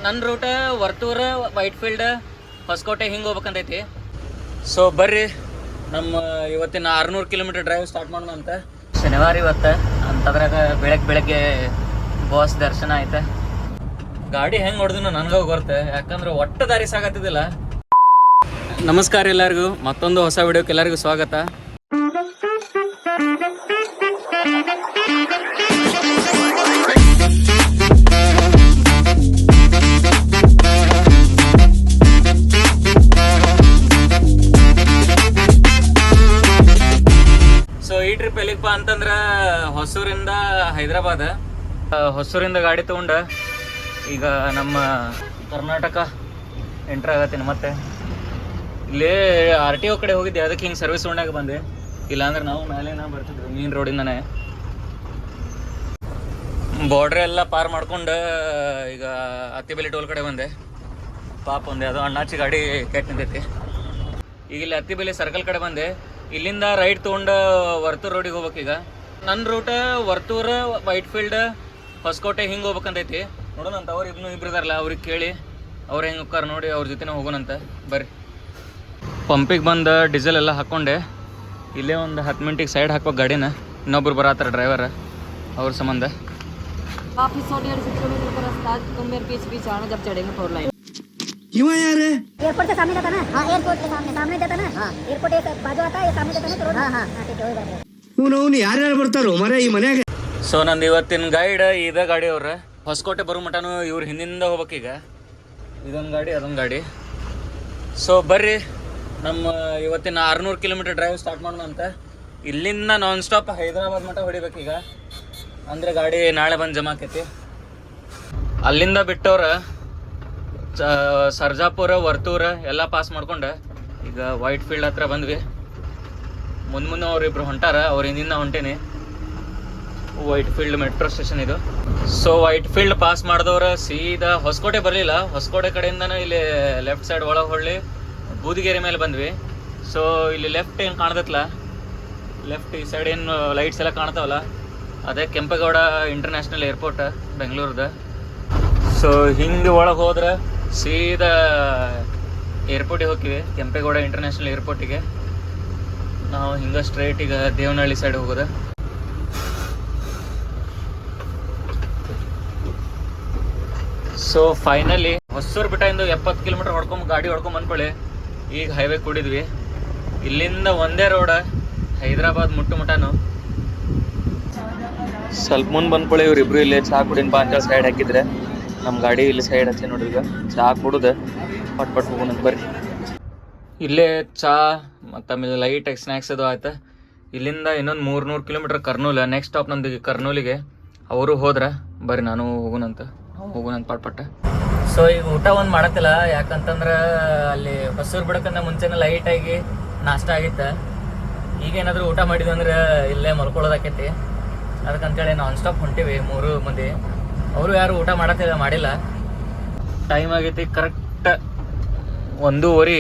ನನ್ನ ರೂಟ ವರ್ತೂರ್, ವೈಟ್ಫೀಲ್ಡ್, ಹೊಸಕೋಟೆ ಹಿಂಗೆ ಹೋಗ್ಬೇಕಂತೈತಿ. ಸೊ ಬರ್ರಿ ನಮ್ಮ ಇವತ್ತಿನ 600 ಕಿಲೋಮೀಟರ್ ಡ್ರೈವ್ ಸ್ಟಾರ್ಟ್ ಮಾಡೋಣ ಅಂತ. ಶನಿವಾರ ಇವತ್ತು ಅಂತದ್ರಾಗ ಬೆಳಗ್ಗೆ ಬಾಸ್ ದರ್ಶನ ಆಯ್ತು. ಗಾಡಿ ಹೆಂಗೆ ಹೊಡೆದು ನನಗೆ ಗೊತ್ತೆ, ಯಾಕಂದ್ರೆ ಒಟ್ಟು ದಾರಿ ಸಾಗತ್ತಿದ್ದಿಲ್ಲ. ನಮಸ್ಕಾರ ಎಲ್ಲರಿಗೂ, ಮತ್ತೊಂದು ಹೊಸ ವಿಡಿಯೋಕ್ಕೆ ಎಲ್ಲರಿಗೂ ಸ್ವಾಗತ. ಸೊ ಈ ಟ್ರಿಪ್ ಎಲ್ಲಿಗಪ್ಪ ಅಂತಂದ್ರೆ ಹೊಸೂರಿಂದ ಹೈದರಾಬಾದ್. ಹೊಸೂರಿಂದ ಗಾಡಿ ತೊಗೊಂಡು ಈಗ ನಮ್ಮ ಕರ್ನಾಟಕ ಎಂಟ್ರ್ ಆಗತ್ತೀನಿ. ಮತ್ತೆ ಇಲ್ಲಿ RTO ಕಡೆ ಹೋಗಿದ್ದೆ, ಅದಕ್ಕೆ ಹಿಂಗೆ ಸರ್ವಿಸ್ ರೋಡ್ನಾಗ ಬಂದೆ. ಇಲ್ಲಾಂದ್ರೆ ನಾವು ಮೇಲೇನ ಬರ್ತಿದ್ವಿ ಮೇನ್ ರೋಡಿಂದನೇ. ಬಾರ್ಡ್ರ್ ಎಲ್ಲ ಪಾರ್ ಮಾಡ್ಕೊಂಡು ಈಗ ಅತ್ತಿಬೆಲೆ ಟೋಲ್ ಕಡೆ ಬಂದೆ. ಪಾಪ ಒಂದೆ ಅದು ಅಣ್ಣಾಚಿ ಗಾಡಿ ಕೆಟ್ಟ ನಿಂತೈತಿ. ಈಗ ಇಲ್ಲಿ ಅತ್ತಿಬೆಲೆ ಸರ್ಕಲ್ ಕಡೆ ಬಂದೆ. ಇಲ್ಲಿಂದ ರೈಟ್ ತೊಗೊಂಡು ವರ್ತೂರ್ ರೋಡಿಗೆ ಹೋಗ್ಬೇಕೀಗ. ನನ್ನ ರೂಟ ವರ್ತೂರ್, ವೈಟ್ಫೀಲ್ಡ್, ಹೊಸಕೋಟೆ ಹಿಂಗೆ ಹೋಗ್ಬೇಕಂತೈತಿ. ನೋಡೋಣಂತ. ಅವ್ರು ಇಬ್ರು ಇದಾರಲ್ಲ, ಅವ್ರಿಗೆ ಕೇಳಿ ಅವ್ರು ಹೆಂಗೆ ಹೋಗ್ತಾರೆ ನೋಡಿ, ಅವ್ರ ಜೊತೆನೇ ಹೋಗೋಣಂತ. ಬರ್ರಿ. ಪಂಪಿಗೆ ಬಂದು ಡೀಸೆಲ್ ಎಲ್ಲ ಹಾಕ್ಕೊಂಡೆ. ಇಲ್ಲೇ ಒಂದು 10 ಮಿನಿಟಿಗೆ ಸೈಡ್ ಹಾಕ್ಬೇಕು ಗಾಡಿನ. ಇನ್ನೊಬ್ರು ಬರತ್ತಾರ ಡ್ರೈವರ್, ಅವ್ರ ಸಂಬಂಧ. काफी 150 किलोमीटर का रास्ता तुम मेरे बीच आना जब चढ़ेंगे 4 लाइन. क्यों यार है? एयरपोर्ट के सामने जाता ना? हाँ एयरपोर्ट के सामने जाता ना? हाँ एयरपोर्ट एक बाजू आता है, ये सामने जाता ना तो रोड. हाँ ठीक है वही बात है. ಇವ್ನು ಯಾರ್ಯಾರು ಬರ್ತಾರೋ ಮರ ಈ ಮನ್ಯಾಗ? ಸೊ ನಂದು ಇವತ್ತಿನ ಗೈಡ್ ಇದೇ ಗಾಡಿ ಅವ್ರ. ಹೊಸಕೋಟೆ ಬರೋ ಮಟನು ಇವ್ರ ಹಿಂದಿಂದ ಹೋಗ್ಬೇಕೀಗ. ಇದೊಂದು ಗಾಡಿ, ಅದೊಂದು ಗಾಡಿ. ಸೊ ಬರ್ರಿ ನಮ್ಮ ಇವತ್ತಿನ 600 ಕಿಲೋಮೀಟರ್ ಡ್ರೈವ್ ಸ್ಟಾರ್ಟ್ ಮಾಡೋಣ ಅಂತ. ಇಲ್ಲಿಂದ ನಾನ್ ಸ್ಟಾಪ್ ಹೈದರಾಬಾದ್ ಮಟ್ಟ ಹೊಡಿಬೇಕೀಗ. ಅಂದರೆ ಗಾಡಿ ನಾಳೆ ಬಂದು ಜಮಾ ಆಕೈತಿ. ಅಲ್ಲಿಂದ ಬಿಟ್ಟವ್ರ ಸರ್ಜಾಪುರ, ವರ್ತೂರ ಎಲ್ಲ ಪಾಸ್ ಮಾಡ್ಕೊಂಡು ಈಗ ವೈಟ್ ಫೀಲ್ಡ್ ಹತ್ರ ಬಂದ್ವಿ. ಮುಂದೆ ಅವ್ರಿಬ್ರು ಹೊಂಟಾರ, ಅವ್ರ ಹಿಂದಿಂದ ಹೊಂಟೇನಿ. ವೈಟ್ ಫೀಲ್ಡ್ ಮೆಟ್ರೋ ಸ್ಟೇಷನ್ ಇದು. ಸೊ ವೈಟ್ ಫೀಲ್ಡ್ ಪಾಸ್ ಮಾಡಿದವ್ರ ಸೀದಾ ಹೊಸಕೋಟೆ ಬರಲಿಲ್ಲ. ಹೊಸಕೋಟೆ ಕಡೆಯಿಂದನೇ ಇಲ್ಲಿ ಲೆಫ್ಟ್ ಸೈಡ್ ಒಳಗೆ ಹೊಳ್ಳಿ ಬೂದಿಗೆರೆ ಮೇಲೆ ಬಂದ್ವಿ. ಸೊ ಇಲ್ಲಿ ಲೆಫ್ಟ್ ಏನು ಕಾಣ್ತೈತಲ್ಲ, ಲೆಫ್ಟ್ ಈ ಸೈಡ್ ಏನು ಲೈಟ್ಸ್ ಎಲ್ಲ ಕಾಣ್ತಾವಲ್ಲ, ಅದೇ ಕೆಂಪೇಗೌಡ ಇಂಟರ್ನ್ಯಾಷನಲ್ ಏರ್ಪೋರ್ಟ್ ಬೆಂಗಳೂರದ. ಸೊ ಹಿಂಗೆ ಒಳಗೆ ಹೋದ್ರೆ ಸೀದಾ ಏರ್ಪೋರ್ಟಿಗೆ ಹೋಗ್ತೀವಿ, ಕೆಂಪೇಗೌಡ ಇಂಟರ್ನ್ಯಾಷನಲ್ ಏರ್ಪೋರ್ಟಿಗೆ. ನಾವು ಹಿಂಗೆ ಸ್ಟ್ರೈಟ್ ಈಗ ದೇವನಹಳ್ಳಿ ಸೈಡ್ ಹೋಗೋದು. ಸೊ ಫೈನಲಿ ಹೊಸೂರು ಬಿಟ್ಟಿಂದ 70 ಕಿಲೋಮೀಟರ್ ಗಾಡಿ ಹೊಡ್ಕೊಂಡ್ ಬಂದ್ಕೊಳ್ಳಿ ಈಗ ಹೈವೇ ಕೂಡಿದ್ವಿ. ಇಲ್ಲಿಂದ ಒಂದೇ ರೋಡ ಹೈದರಾಬಾದ್ ಮುಟ್ಟನು. ಸ್ವಲ್ಪ ಮುಂದೆ ಬಂದ್ಕೊಳ್ಳಿ. ಇವ್ರಿಬ್ರು ಇಲ್ಲೇ ಚಹಾ ಕುಡಿನ ಬಾ ಅಂತೇಳಿ ಸೈಡ್ ಹಾಕಿದ್ರೆ, ನಮ್ಮ ಗಾಡಿ ಇಲ್ಲಿ ಸೈಡ್ ಹಚ್ಚಿ ನೋಡ್ರಿ. ಈಗ ಚಹಾ ಕುಡುದು ಪಟ್ ಹೋಗೋಣ ಬರ್ರಿ. ಇಲ್ಲೇ ಚಹಾ ಮತ್ತು ಆಮೇಲೆ ಲೈಟಾಗಿ ಸ್ನ್ಯಾಕ್ಸ್ ಅದು ಆಯ್ತು. ಇಲ್ಲಿಂದ ಇನ್ನೊಂದು 300 ಕಿಲೋಮೀಟರ್ ಕರ್ನೂಲ್. ನೆಕ್ಸ್ಟ್ ಸ್ಟಾಪ್ ನಮ್ದು ಕರ್ನೂಲಿಗೆ. ಅವರು ಹೋದ್ರೆ ಬರ್ರಿ ನಾನು ಹೋಗೋಣಂತ ಪಟ್. ಸೊ ಈಗ ಊಟ ಒಂದು ಮಾಡತ್ತಿಲ್ಲ, ಯಾಕಂತಂದ್ರೆ ಅಲ್ಲಿ ಹೊಸೂರು ಬಿಡೋಕ್ಕಂತ ಮುಂಚೆನೇ ಲೈಟಾಗಿ ನಾಷ್ಟ ಆಗಿತ್ತು. ಈಗೇನಾದರೂ ಊಟ ಮಾಡಿದ್ವಿ ಅಂದ್ರೆ ಇಲ್ಲೇ ಮಲ್ಕೊಳ್ಳೋದಾಕೈತಿ. ಅದಕ್ಕಂತೇಳಿ ನಾನ್ ಸ್ಟಾಪ್ ಹೊಂಟಿವಿ 3 ಮಂದಿ. ಅವರು ಯಾರು ಊಟ ಮಾಡಿಲ್ಲ. ಟೈಮ್ ಆಗೈತಿ ಕರೆಕ್ಟ್ 1:15.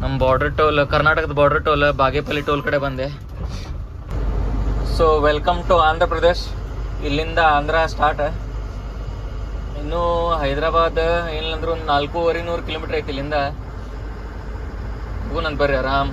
ನಮ್ಮ ಬಾರ್ಡರ್ ಟೋಲ್, ಕರ್ನಾಟಕದ ಬಾರ್ಡರ್ ಟೋಲ್ ಬಾಗೇಪಲ್ಲಿ ಟೋಲ್ ಕಡೆ ಬಂದೆ. So welcome to Andhra Pradesh. ಇಲ್ಲಿಂದ ಆಂಧ್ರ ಸ್ಟಾರ್ಟ್. ಇನ್ನೂ ಹೈದರಾಬಾದ್ ಏನಿಲ್ಲಂದ್ರೆ ಒಂದು 400-450 ಕಿಲೋಮೀಟರ್ ಐತಿ ಇಲ್ಲಿಂದ. ಹೋಗೋಣ ಬರ್ರಿ ಆರಾಮ್.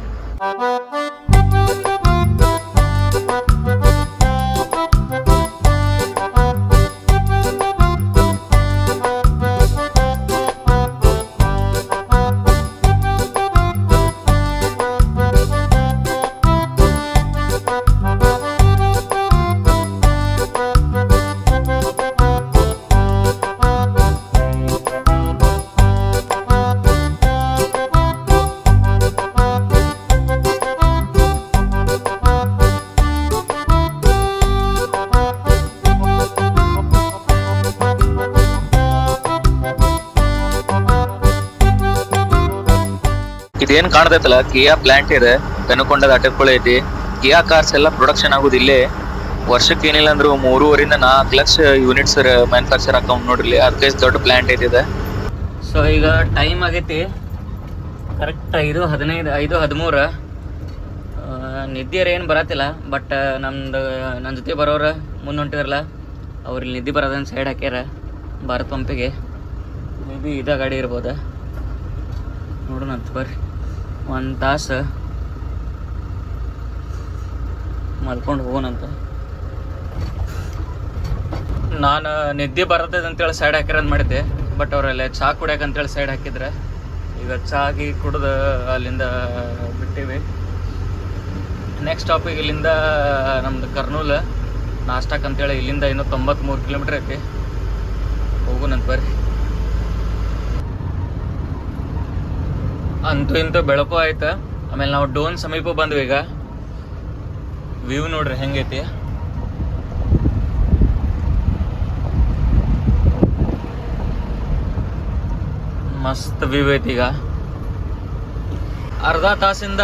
ಇದೇನು ಕಾಣ್ತೈತಲ್ಲ, ಕಿಯಾ ಪ್ಲಾಂಟ್ ಇದೆ. ಬೆನಕೊಂಡದ ಅಟಕ್ಕೊಳ್ಳಿ ಐತಿ. ಕಿಯಾ ಕಾರ್ಸ್ ಎಲ್ಲ ಪ್ರೊಡಕ್ಷನ್ ಆಗೋದು ಇಲ್ಲೇ. ವರ್ಷಕ್ಕೆ ಏನಿಲ್ಲ ಅಂದ್ರು 3.5-4 ಲಕ್ಷ ಯೂನಿಟ್ಸ್ ಮ್ಯಾನುಫ್ಯಾಕ್ಚರ್ ಹಾಕೊಂಡ್ ನೋಡ್ರಿ. ಅದಕ್ಕೆ ದೊಡ್ಡ ಪ್ಲಾಂಟ್ ಐತಿದೆ. ಸೊ ಈಗ ಟೈಮ್ ಆಗೈತಿ ಕರೆಕ್ಟ್ 5:15, 5:13. ನಿದ್ದೆಯರು ಏನು ಬರತ್ತಿಲ್ಲ. ಬಟ್ ನನ್ನ ಜೊತೆ ಬರೋರು ಮುಂದೆ ಹೊಂಟಿದಾರಲ್ಲ, ಅವ್ರು ಇಲ್ಲಿ ನಿದ್ದೆ ಬರೋದನ್ನು ಸೈಡ್ ಹಾಕ್ಯಾರ ಭಾರತ್ ಪಂಪಿಗೆ. ಮೇ ಬಿ ಇದೇ ಗಾಡಿ ಇರ್ಬೋದ, ನೋಡೋಣಂತ ಬರ್ರಿ. 1 ತಾಸು ಮಲ್ಕೊಂಡು ಹೋಗೋಣಂತ. ನಾನು ನಿದ್ದೆ ಬರ್ತದೆ ಅಂತೇಳಿ ಸೈಡ್ ಹಾಕಿರೋದು ಮಾಡಿದ್ದೆ, ಬಟ್ ಅವರಲ್ಲೇ ಚಹಾ ಕುಡಿಯೋಕಂತೇಳಿ ಸೈಡ್ ಹಾಕಿದ್ರೆ ಈಗ ಚಾಗಿ ಕುಡ್ದು ಅಲ್ಲಿಂದ ಬಿಟ್ಟಿವಿ. ನೆಕ್ಸ್ಟ್ ಸ್ಟಾಪಿಗೆ ಇಲ್ಲಿಂದ ನಮ್ದು ಕರ್ನೂಲ್ ನಾಷ್ಟಕ್ಕಂತೇಳಿ ಇಲ್ಲಿಂದ ಇನ್ನೂ 93 ಕಿಲೋಮೀಟ್ರ್ ಐತಿ. ಹೋಗೋಣಂತ ಬರ್ರಿ. ಅಂತೂ ಇಂತೂ ಬೆಳಕು ಆಯ್ತು. ಆಮೇಲೆ ನಾವು ಡೋನ್ ಸಮೀಪ ಬಂದ್ವಿ. ಈಗ ವ್ಯೂ ನೋಡ್ರಿ ಹೆಂಗೈತಿ. ಮಸ್ತ್ ವ್ಯೂ ಐತಿ. ಈಗ ಅರ್ಧ ತಾಸಿಂದ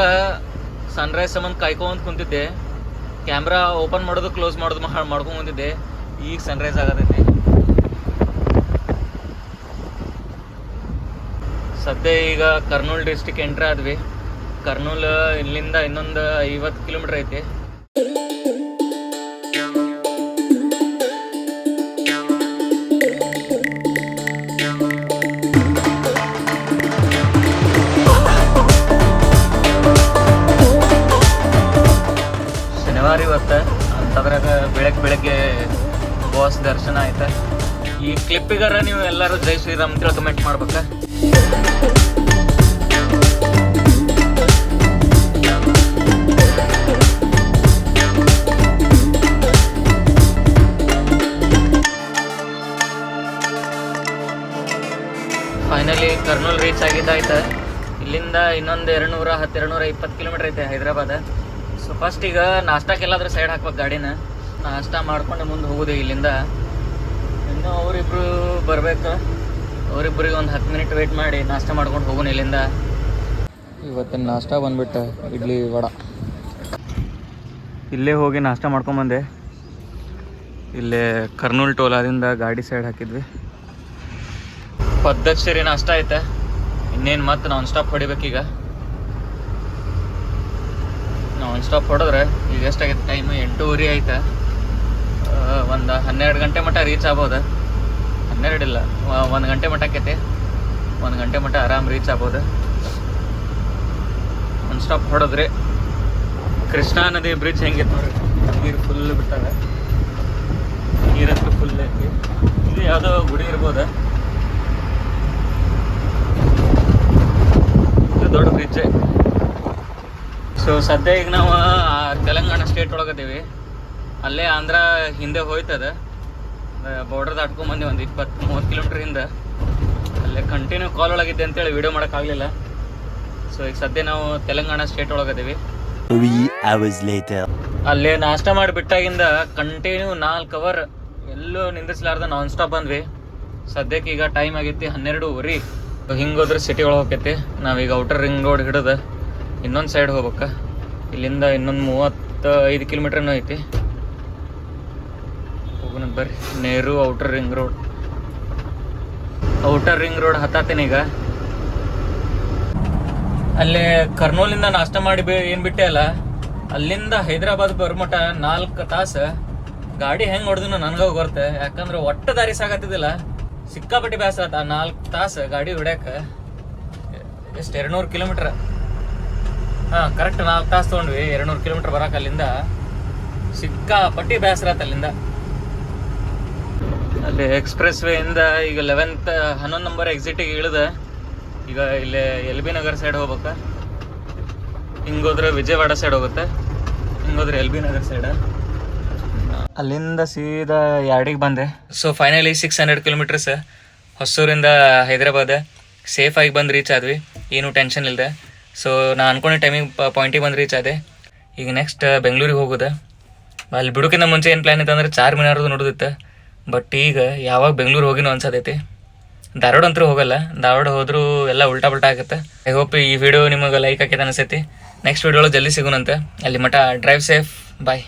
ಸನ್ರೈಸ್ ಸಂಬಂಧ ಕಾಯ್ಕೊಂತ ಕುಂತಿದ್ದೆ. ಕ್ಯಾಮ್ರಾ ಓಪನ್ ಮಾಡೋದು ಕ್ಲೋಸ್ ಮಾಡೋದು ಮಾಡ್ಕೊಂಡ್ ಕುಂತಿದ್ದೆ. ಈಗ ಸನ್ರೈಸ್ ಆಗತೈತಿ. ಸದ್ಯ ಈಗ ಕರ್ನೂಲ್ ಡಿಸ್ಟಿಕ್ ಎಂಟ್ರಿ ಆದ್ವಿ. ಕರ್ನೂಲ್ ಇಲ್ಲಿಂದ ಇನ್ನೊಂದು 50 ಕಿಲೋಮೀಟ್ರ್ ಐತಿ. ಶನಿವಾರ ಇವತ್ತು ಅಂತದ್ರಾಗ ಬೆಳಗ್ಗೆ ಬಾಸ್ ದರ್ಶನ ಆಯ್ತಾ. ಈ ಕ್ಲಿಪ್ಪಿಗಾರ ನೀವು ಎಲ್ಲರೂ ಜೈ ಶ್ರೀರಾಮ್ ಅಂತೇಳಿ ಕಮೆಂಟ್ ಮಾಡ್ಬೇಕ. ಫೈನಲಿ ಕರ್ನೂಲ್ ರೀಚ್ ಆಗಿದ್ದಾಯ್ತು. ಇಲ್ಲಿಂದ ಇನ್ನೊಂದು 210-220 ಕಿಲೋಮೀಟ್ರ್ ಐತೆ ಹೈದ್ರಾಬಾದ್. ಸೊ ಫಸ್ಟ್ ಈಗ ನಾಷ್ಟಾಕ್ಕೆಲ್ಲಾದ್ರೂ ಸೈಡ್ ಹಾಕ್ಬೇಕು ಗಾಡಿನ. ನಾಷ್ಟ ಮಾಡ್ಕೊಂಡು ಮುಂದೆ ಹೋಗೋದು ಇಲ್ಲಿಂದ. ಇನ್ನೂ ಅವರಿಬ್ರು ಬರಬೇಕು. ಅವರಿಬ್ಬರಿಗೆ ಒಂದು 10 ಮಿನಿಟ್ ವೆಯ್ಟ್ ಮಾಡಿ ನಾಷ್ಟ ಮಾಡ್ಕೊಂಡು ಹೋಗೋಣ ಇಲ್ಲಿಂದ. ಇವತ್ತಿನ ನಾಷ್ಟ ಬಂದ್ಬಿಟ್ಟು ಇಡ್ಲಿ ವಡ. ಇಲ್ಲೇ ಹೋಗಿ ನಾಷ್ಟ ಮಾಡ್ಕೊಂಬಂದೆ. ಇಲ್ಲೇ ಕರ್ನೂಲ್ ಟೋಲಾದಿಂದ ಗಾಡಿ ಸೈಡ್ ಹಾಕಿದ್ವಿ. ಪದ್ಧತಿ ನಾಷ್ಟ ಐತೆ. ಇನ್ನೇನು ಮತ್ತೆ ನಾನ್ ಸ್ಟಾಪ್ ಹೊಡಿಬೇಕೀಗ. ನಾನ್ ಸ್ಟಾಪ್ ಹೊಡೆದ್ರೆ ಈಗ ಎಷ್ಟಾಗೈತೆ ಟೈಮ್ 8:30 ಆಯ್ತು. ಒಂದು 12 ಗಂಟೆ ಮಟ್ಟ ರೀಚ್ ಆಗ್ಬೋದು. 12 ಇಲ್ಲ, 1 ಗಂಟೆ ಮಟ್ಟ ಆಕೈತಿ. 1 ಗಂಟೆ ಮಟ್ಟ ಆರಾಮ್ ರೀಚ್ ಆಗ್ಬೋದು. ಒಂದು ಸ್ಟಾಪ್ ಹೊಡೆದ್ರೆ ಕೃಷ್ಣಾ ನದಿ ಬ್ರಿಡ್ಜ್ ಹೆಂಗೈತೆ ನೋಡ್ರಿ. ನೀರು ಫುಲ್ ಬಿಟ್ಟಾಗ, ನೀರಂತೂ ಫುಲ್ ಐತಿ. ಇದು ಯಾವುದೋ ಗುಡಿ ಇರ್ಬೋದು. ದೊಡ್ಡ ಬ್ರಿಡ್ಜ್. ಸೊ ಸದ್ಯ ಈಗ ನಾವು ತೆಲಂಗಾಣ ಸ್ಟೇಟ್ ಒಳಗದೀವಿ. ಅಲ್ಲೇ ಆಂಧ್ರ ಹಿಂದೆ ಹೋಯ್ತದ. ಬಾರ್ಡರ್ ದಾಟ್ಕೊಂಬಂದು ಒಂದು 20-30 ಕಿಲೋಮೀಟ್ರ್ ಹಿಂದೆ. ಅಲ್ಲೇ ಕಂಟಿನ್ಯೂ ಕಾಲ್ ಒಳಗಿದ್ದೆ ಅಂತೇಳಿ ವಿಡಿಯೋ ಮಾಡೋಕ್ಕಾಗಲಿಲ್ಲ. ಸೊ ಈಗ ಸದ್ಯ ನಾವು ತೆಲಂಗಾಣ ಸ್ಟೇಟ್ ಒಳಗದೀವಿ. 3 hours later. ಅಲ್ಲೇ ನಾಷ್ಟ ಮಾಡಿ ಬಿಟ್ಟಾಗಿಂದ ಕಂಟಿನ್ಯೂ 4 ಅವರ್ ಎಲ್ಲೂ ನಿಂದಿಸ್ಲಾರ್ದ ನಾನ್ ಸ್ಟಾಪ್ ಬಂದ್ವಿ. ಸದ್ಯಕ್ಕೆ ಈಗ ಟೈಮ್ ಆಗೈತಿ 12:30. ಹಿಂಗೋದ್ರೆ ಸಿಟಿ ಒಳಗೆ ಹೋಗ್ತೈತಿ. ನಾವೀಗ ಔಟರ್ ರಿಂಗ್ ರೋಡ್ ಹಿಡಿದು ಇನ್ನೊಂದು ಸೈಡ್ ಹೋಗ್ಬೇಕು. ಇಲ್ಲಿಂದ ಇನ್ನೊಂದು 35 ಕಿಲೋಮೀಟ್ರನೂ ಐತಿ. ಹೋಗೋಣ ಬರ್ರಿ. Nehru outer ring road. Outer ring road ಹತ್ತಾತೀನಿ ಈಗ. ಅಲ್ಲೇ ಕರ್ನೂಲಿಂದ ನಾಷ್ಟ ಮಾಡಿ ಏನು ಬಿಟ್ಟೆ ಅಲ್ಲ, ಅಲ್ಲಿಂದ ಹೈದ್ರಾಬಾದ್ ಬರ್ಮಟ 4 ತಾಸು ಗಾಡಿ ಹೆಂಗೆ ಹೊಡೆದು ನನಗೆ ಬರುತ್ತೆ. ಯಾಕಂದ್ರೆ ಒಟ್ಟು ದಾರಿ ಸಾಗತ್ತಿದ್ದಿಲ್ಲ. ಸಿಕ್ಕಾಪಟ್ಟಿ ಬೇಸರ ಆತ. 4 ತಾಸು ಗಾಡಿ ಹೊಡ್ಯಾಕ. ಎಷ್ಟು 200 ಕಿಲೋಮೀಟ್ರ್. ಹಾಂ, ಕರೆಕ್ಟ್ 4 ತಾಸು ತೊಗೊಂಡ್ವಿ. 200 ಕಿಲೋಮೀಟ್ರ್ ಬರೋಕೆ ಅಲ್ಲಿಂದ. ಸಿಕ್ಕಾಪಟ್ಟಿ ಬೇಸರ ಆತ ಅಲ್ಲಿಂದ. ಅಲ್ಲಿ ಎಕ್ಸ್ಪ್ರೆಸ್ ವೇಯಿಂದ ಈಗ 11 ನಂಬರ್ ಎಕ್ಸಿಟಿಗೆ ಇಳಿದ. ಈಗ ಇಲ್ಲೇ LB ನಗರ್ ಸೈಡ್ ಹೋಗ್ಬೇಕು. ಹಿಂಗೋದ್ರೆ ವಿಜಯವಾಡ ಸೈಡ್ ಹೋಗುತ್ತೆ. ಹಿಂಗೋದ್ರೆ LB ನಗರ್ ಸೈಡ್. ಅಲ್ಲಿಂದ ಸೀದಾ ಯಾಡಿಗೆ ಬಂದೆ. ಸೊ ಫೈನಲಿ 600 ಕಿಲೋಮೀಟರ್ಸ್ ಹೊಸೂರಿಂದ ಹೈದ್ರಾಬಾದ್ ಸೇಫಾಗಿ ಬಂದು ರೀಚ್ ಆದ್ವಿ. ಏನೂ ಟೆನ್ಷನ್ ಇಲ್ಲದೆ. ಸೊ ನಾನು ಅನ್ಕೊಂಡಿದ್ದ ಟೈಮಿಗೆ ಪಾಯಿಂಟಿಗೆ ಬಂದು ರೀಚ್ ಆದೆ. ಈಗ ನೆಕ್ಸ್ಟ್ ಬೆಂಗಳೂರಿಗೆ ಹೋಗೋದು. ಅಲ್ಲಿ ಬಿಡೋಕ್ಕಿಂತ ಮುಂಚೆ ಏನು ಪ್ಲ್ಯಾನ್ ಇತ್ತು ಅಂದ್ರೆ ಚಾರ್ಮಿನಾರ್ದು ನೋಡೋದಿತ್ತು. ಬಟ್ ಈಗ ಯಾವಾಗ ಬೆಂಗಳೂರು ಹೋಗಿನೋ ಅನ್ಸತೈತಿ. ಧಾರವಾಡ ಅಂತೂ ಹೋಗಲ್ಲ. ಧಾರವಾಡ ಹೋದ್ರೂ ಎಲ್ಲ ಉಲ್ಟಾ ಪಲ್ಟಾ ಆಗುತ್ತೆ. ಐ ಹೋಪ್ ಈ ವಿಡಿಯೋ ನಿಮಗೆ ಲೈಕ್ ಆಕೈತೆ ಅನಿಸೈತಿ. ನೆಕ್ಸ್ಟ್ ವಿಡಿಯೋ ಜಲ್ದಿ ಸಿಗೋಣಂತೆ. ಅಲ್ಲಿ ಮಟ ಡ್ರೈವ್ ಸೇಫ್. ಬಾಯ್.